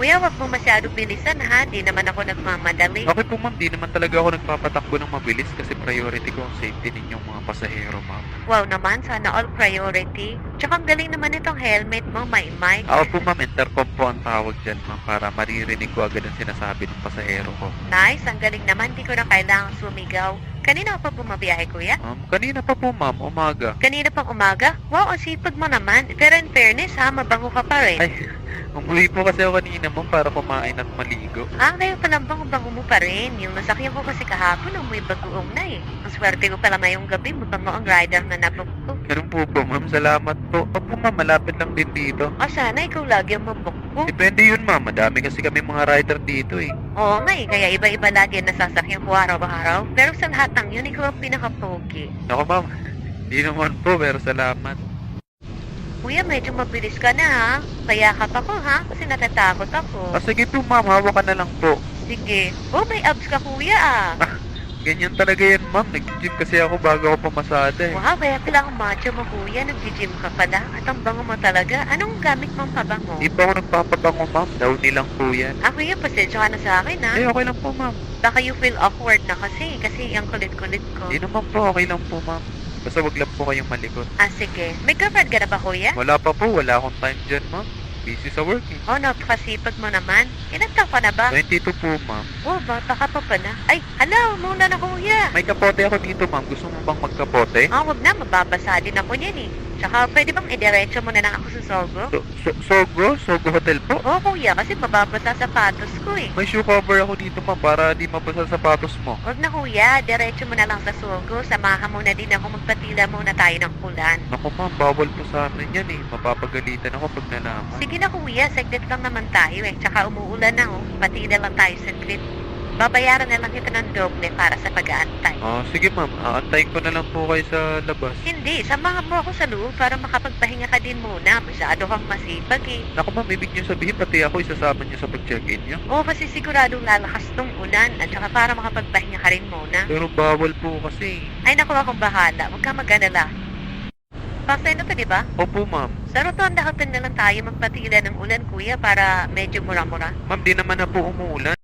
Kuya, wag mo masyado bilisan ha. Di naman ako nagmamadali. Okay po ma'am, di naman talaga ako nagpapatakbo ng mabilis kasi priority ko ang safety ninyong mga pasahero ma'am. Wow naman, sana all priority. Tsaka ang galing naman itong helmet mo, may mic. Ako po ma'am, intercom po ang tawag dyan ma'am para maririnig ko agad ang sinasabi ng pasahero ko. Nice, ang galing naman. Di ko na kailangang sumigaw. Kanina ka pa bumabiyahe, kuya? Kanina pa po ma'am, umaga. Kanina pang umaga? Wow, ang sipag mo naman. Pero in fairness ha, mabango ka pa rin. Ay, umuwi po kasi ako kanina ma'am para kumain at maligo. Ngayon palang bango-bango mo pa rin. Yung nasakyan ko kasi kahapon, amoy bagoong na eh. Ang swerte ko pala ngayong gabi, mabango ang rider na nabook ko. Ganun po po ma'am, salamat po. Opo ma'am, malapit lang din dito. Sana ikaw lagi ang mabook ko. Depende yun ma'am, madami kasi kami mga rider dito eh. Oo nga eh, kaya iba-iba lagi ang nasasakyan ko araw-araw. Pero sa lahat ng yun, ikaw ang pinaka-pogi. Ako ma'am, di naman po pero salamat. Kuya, medyo mabilis ka na ha. Kayakap ako ha, kasi natatakot ako. Sige po ma'am, hawakan na lang po. Sige. Oh, may abs ka kuya ah. Ganyan talaga yan ma'am, nag-gym kasi ako bago ako pumasada eh. Wow, kaya pala ang macho mo kuya, nag-gym ka pala. At ang bango mo talaga. Anong gamit mong pabango? Di pa ako nagpapabango ma'am, downy lang po yan. Kuya, pasensya ka na sa akin ha. Okay lang po ma'am. Baka you feel awkward na kasi ang kulit-kulit ko. Di naman po, okay lang po ma'am. Basta wag lang po kayong malikot. Sige. May girlfriend ka na ba kuya? Wala pa po, wala akong time dyan ma'am. Busy sa work eh. Oh, napakasipag mo naman. Ilan taon ka na ba? 22 po ma'am. Oh, bata ka pa pala. Ay, hello, muna na kuya. May kapote ako dito ma'am, gusto mo bang magkapote? Wag na, mababasa din ako niyan eh. Tsaka pwede bang idiretso mo na lang ako sa Sogo? Sogo? Sogo Hotel po? Oo kuya, kasi mababasa sapatos ko eh. May shoe cover ako dito ma'am para di mabasa sa sapatos mo. Wag na kuya, diretso mo na lang sa Sogo. Samahan mo na din ako, magpatila muna tayo ng ulan. Naku ma'am, bawal po sa amin yan eh. Mapapagalitan ako pag nalaman. Sige na kuya, saglit lang naman tayo eh. Tsaka umuulan na oh, patila lang tayo saglit. Babayaran na lang kita ng doble para sa pag-aantay. Sige ma'am, aantayin ko na lang po kayo sa labas. Hindi, samahan mo ako sa loob para makapagpahinga ka din muna. Masyado kang masipag eh. Naku ma'am, ibig niyo sabihin pati ako isasama niyo sa pag-check-in niyo? Oo, kasi siguradong lalakas tong ulan at saka para makapagpahinga ka rin muna. Pero bawal po kasi. Ay naku, akong bahala. Huwag ka mag-alala. Pasay na to, di ba? Opo ma'am. Sa Rotonda Hotel na lang tayo magpatila ng ulan, kuya, para medyo mura-mura. Ma'am, di naman na po umuulan.